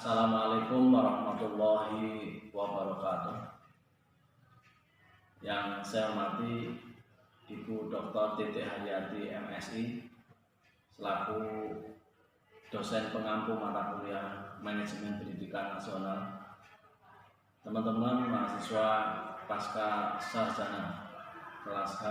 Assalamualaikum warahmatullahi wabarakatuh. Yang saya hormati Ibu Dr. Titik Haryati MSI selaku dosen pengampu mata kuliah Manajemen Pendidikan Nasional. Teman-teman mahasiswa pasca sarjana kelas H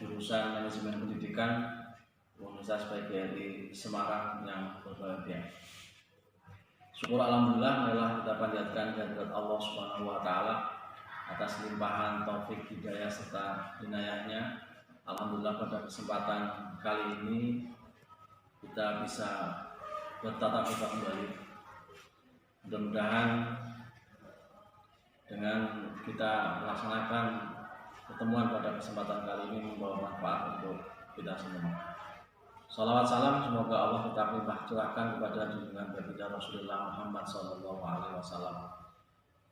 jurusan Manajemen Pendidikan Universitas PGRI Semarang yang berbahagia. Syukur alhamdulillah, marilah kita panjatkan kehadirat Allah Subhanahu wa taala atas limpahan taufik hidayah serta inayahnya. Alhamdulillah pada kesempatan kali ini kita bisa bertatap muka kembali. Mudah-mudahan dengan kita melaksanakan pertemuan pada kesempatan kali ini membawa manfaat untuk kita semua. Salawat salam semoga Allah tetap limpah curahkan kepada junjungan baginda Rasulullah Muhammad SAW.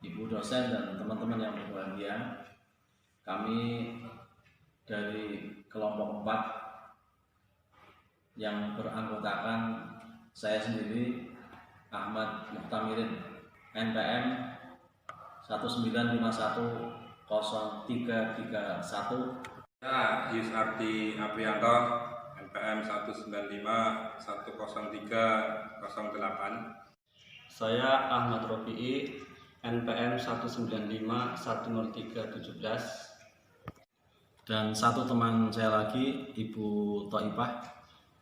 Ibu dosen dan teman-teman yang berbahagia, kami dari kelompok 4 yang beranggotakan saya sendiri Ahmad Muhtamirin, NPM 19510331. Saya Yus Ardi Aprianto, NPM 195-103-08. Saya Ahmad Rofi'i, NPM 195-103-17. Dan satu teman saya lagi, Ibu Thoibah,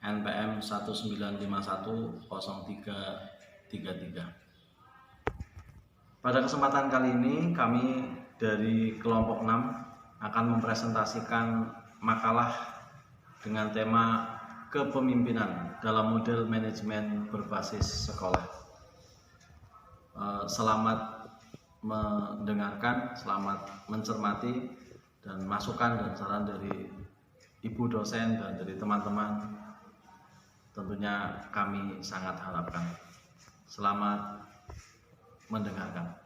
NPM 1951-03-33. Pada kesempatan kali ini kami dari kelompok 6 akan mempresentasikan makalah dengan tema kepemimpinan dalam model manajemen berbasis sekolah. Selamat mendengarkan, selamat mencermati, dan masukan dan saran dari ibu dosen dan dari teman-teman tentunya kami sangat harapkan. Selamat mendengarkan.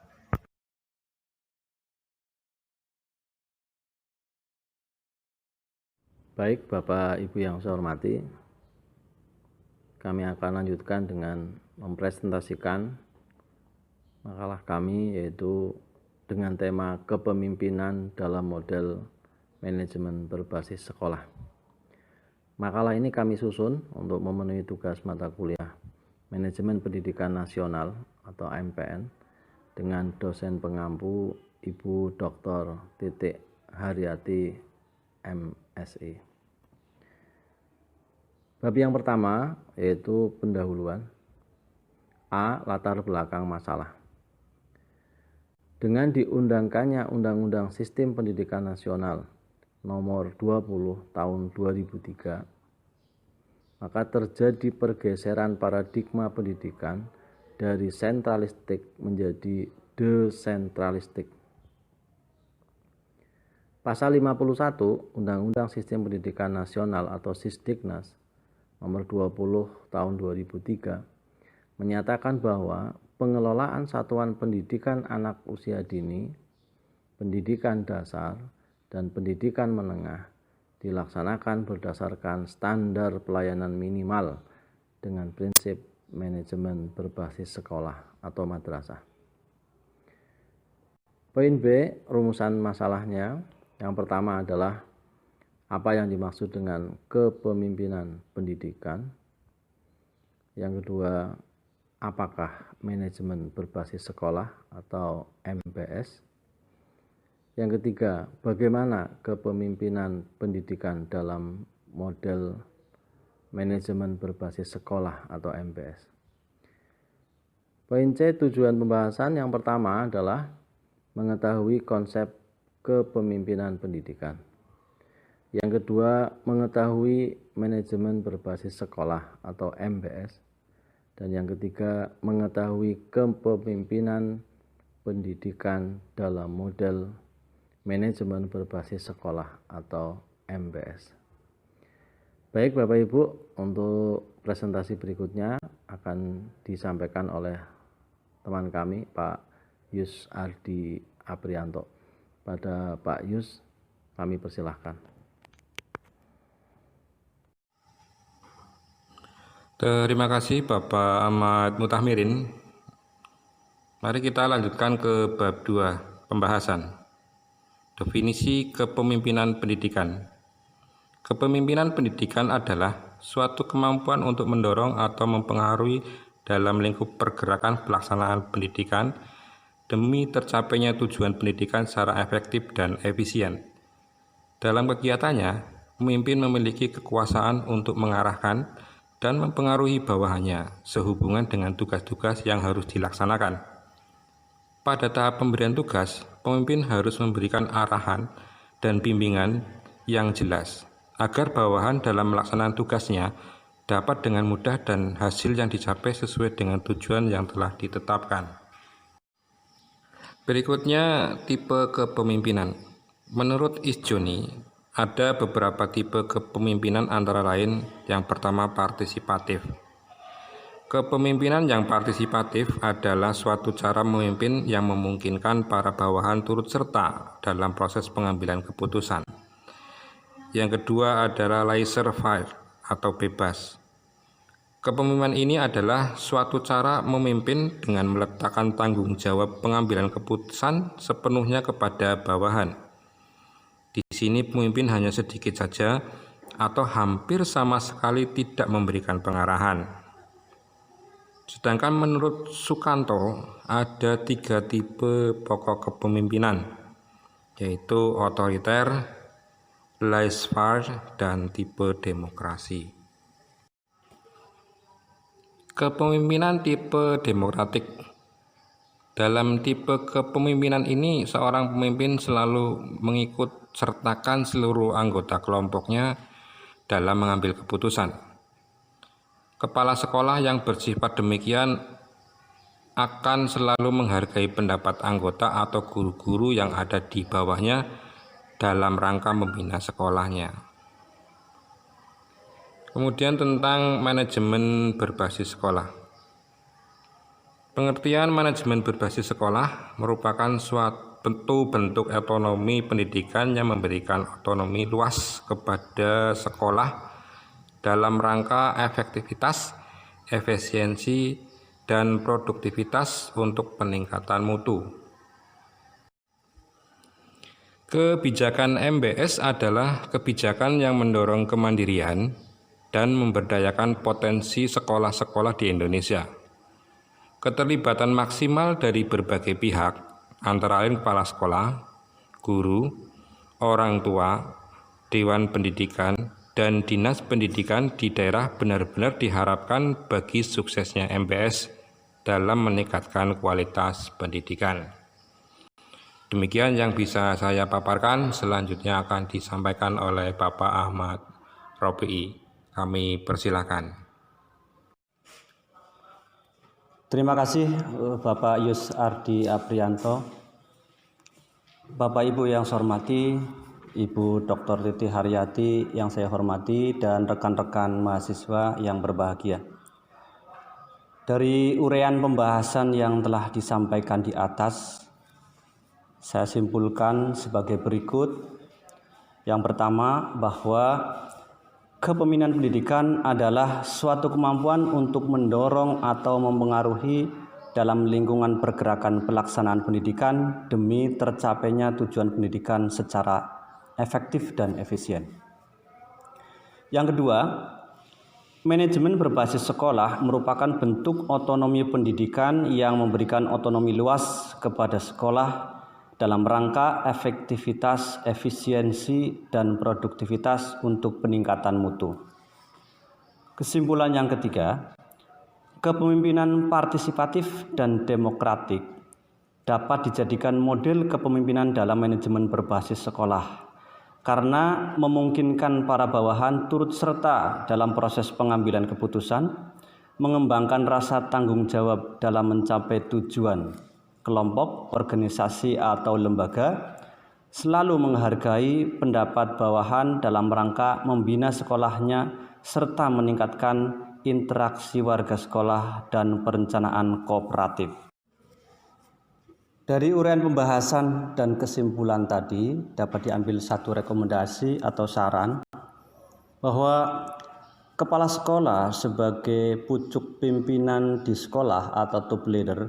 Baik, Bapak Ibu yang saya hormati, kami akan lanjutkan dengan mempresentasikan makalah kami, yaitu dengan tema kepemimpinan dalam model manajemen berbasis sekolah. Makalah ini kami susun untuk memenuhi tugas mata kuliah Manajemen Pendidikan Nasional atau MPN dengan dosen pengampu Ibu Dr. Titik Haryati MSI. Bab yang pertama yaitu pendahuluan. A. Latar belakang masalah. Dengan diundangkannya Undang-Undang Sistem Pendidikan Nasional Nomor 20 Tahun 2003, maka terjadi pergeseran paradigma pendidikan dari sentralistik menjadi desentralistik. Pasal 51 Undang-Undang Sistem Pendidikan Nasional atau Sisdiknas Nomor 20 Tahun 2003 menyatakan bahwa pengelolaan satuan pendidikan anak usia dini, pendidikan dasar, dan pendidikan menengah dilaksanakan berdasarkan standar pelayanan minimal dengan prinsip manajemen berbasis sekolah atau madrasah. Poin B, rumusan masalahnya. Yang pertama adalah apa yang dimaksud dengan kepemimpinan pendidikan. Yang kedua, apakah manajemen berbasis sekolah atau MBS. Yang ketiga, bagaimana kepemimpinan pendidikan dalam model manajemen berbasis sekolah atau MBS. Poin C, tujuan pembahasan yang pertama adalah mengetahui konsep kepemimpinan pendidikan. Yang kedua, mengetahui manajemen berbasis sekolah atau MBS. Dan yang ketiga, mengetahui kepemimpinan pendidikan dalam model manajemen berbasis sekolah atau MBS. Baik Bapak Ibu, untuk presentasi berikutnya akan disampaikan oleh teman kami Pak Yus Ardi Aprianto. Pada Pak Yus kami persilahkan. Terima kasih Bapak Ahmad Mutahmirin. Mari kita lanjutkan ke bab 2 pembahasan. Definisi kepemimpinan pendidikan. Kepemimpinan pendidikan adalah suatu kemampuan untuk mendorong atau mempengaruhi dalam lingkup pergerakan pelaksanaan pendidikan demi tercapainya tujuan pendidikan secara efektif dan efisien. Dalam kegiatannya, pemimpin memiliki kekuasaan untuk mengarahkan dan mempengaruhi bawahannya sehubungan dengan tugas-tugas yang harus dilaksanakan. Pada tahap pemberian tugas, pemimpin harus memberikan arahan dan bimbingan yang jelas agar bawahan dalam melaksanakan tugasnya dapat dengan mudah dan hasil yang dicapai sesuai dengan tujuan yang telah ditetapkan. Berikutnya, tipe kepemimpinan. Menurut Isjoni, ada beberapa tipe kepemimpinan antara lain yang pertama partisipatif. Kepemimpinan yang partisipatif adalah suatu cara memimpin yang memungkinkan para bawahan turut serta dalam proses pengambilan keputusan. Yang kedua adalah laissez-faire atau bebas. Kepemimpinan ini adalah suatu cara memimpin dengan meletakkan tanggung jawab pengambilan keputusan sepenuhnya kepada bawahan. Di sini pemimpin hanya sedikit saja atau hampir sama sekali tidak memberikan pengarahan. Sedangkan menurut Sukanto ada 3 tipe pokok kepemimpinan, yaitu otoriter, laissez-faire, dan tipe demokrasi. Kepemimpinan tipe demokratik. Dalam tipe kepemimpinan ini, seorang pemimpin selalu mengikut sertakan seluruh anggota kelompoknya dalam mengambil keputusan. Kepala sekolah yang bersifat demikian akan selalu menghargai pendapat anggota atau guru-guru yang ada di bawahnya dalam rangka membina sekolahnya. Kemudian tentang manajemen berbasis sekolah. Pengertian manajemen berbasis sekolah merupakan suatu bentuk otonomi pendidikan yang memberikan otonomi luas kepada sekolah dalam rangka efektivitas, efisiensi, dan produktivitas untuk peningkatan mutu. Kebijakan MBS adalah kebijakan yang mendorong kemandirian dan memberdayakan potensi sekolah-sekolah di Indonesia. Keterlibatan maksimal dari berbagai pihak, antara lain kepala sekolah, guru, orang tua, dewan pendidikan, dan dinas pendidikan di daerah benar-benar diharapkan bagi suksesnya MBS dalam meningkatkan kualitas pendidikan. Demikian yang bisa saya paparkan, selanjutnya akan disampaikan oleh Bapak Ahmad Rofi'i. Kami persilakan. Terima kasih Bapak Yus Ardi Aprianto. Bapak Ibu yang saya hormati, Ibu Dr. Titi Haryati yang saya hormati, dan rekan-rekan mahasiswa yang berbahagia. Dari uraian pembahasan yang telah disampaikan di atas, saya simpulkan sebagai berikut. Yang pertama, bahwa kepemimpinan pendidikan adalah suatu kemampuan untuk mendorong atau mempengaruhi dalam lingkungan pergerakan pelaksanaan pendidikan demi tercapainya tujuan pendidikan secara efektif dan efisien. Yang kedua, manajemen berbasis sekolah merupakan bentuk otonomi pendidikan yang memberikan otonomi luas kepada sekolah dalam rangka efektivitas, efisiensi, dan produktivitas untuk peningkatan mutu. Kesimpulan yang ketiga, kepemimpinan partisipatif dan demokratik dapat dijadikan model kepemimpinan dalam manajemen berbasis sekolah karena memungkinkan para bawahan turut serta dalam proses pengambilan keputusan, mengembangkan rasa tanggung jawab dalam mencapai tujuan kelompok, organisasi, atau lembaga, selalu menghargai pendapat bawahan dalam rangka membina sekolahnya serta meningkatkan interaksi warga sekolah dan perencanaan kooperatif. Dari uraian pembahasan dan kesimpulan tadi dapat diambil satu rekomendasi atau saran bahwa Kepala sekolah sebagai pucuk pimpinan di sekolah atau top leader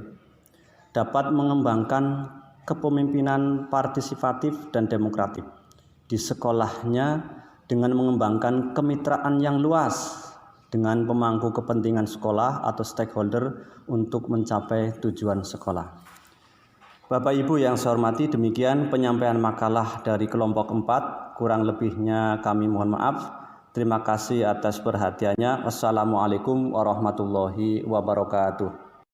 dapat mengembangkan kepemimpinan partisipatif dan demokratif di sekolahnya dengan mengembangkan kemitraan yang luas dengan pemangku kepentingan sekolah atau stakeholder untuk mencapai tujuan sekolah. Bapak Ibu yang saya hormati, demikian penyampaian makalah dari kelompok 4. Kurang lebihnya kami mohon maaf. Terima kasih atas perhatiannya. Wassalamualaikum warahmatullahi wabarakatuh.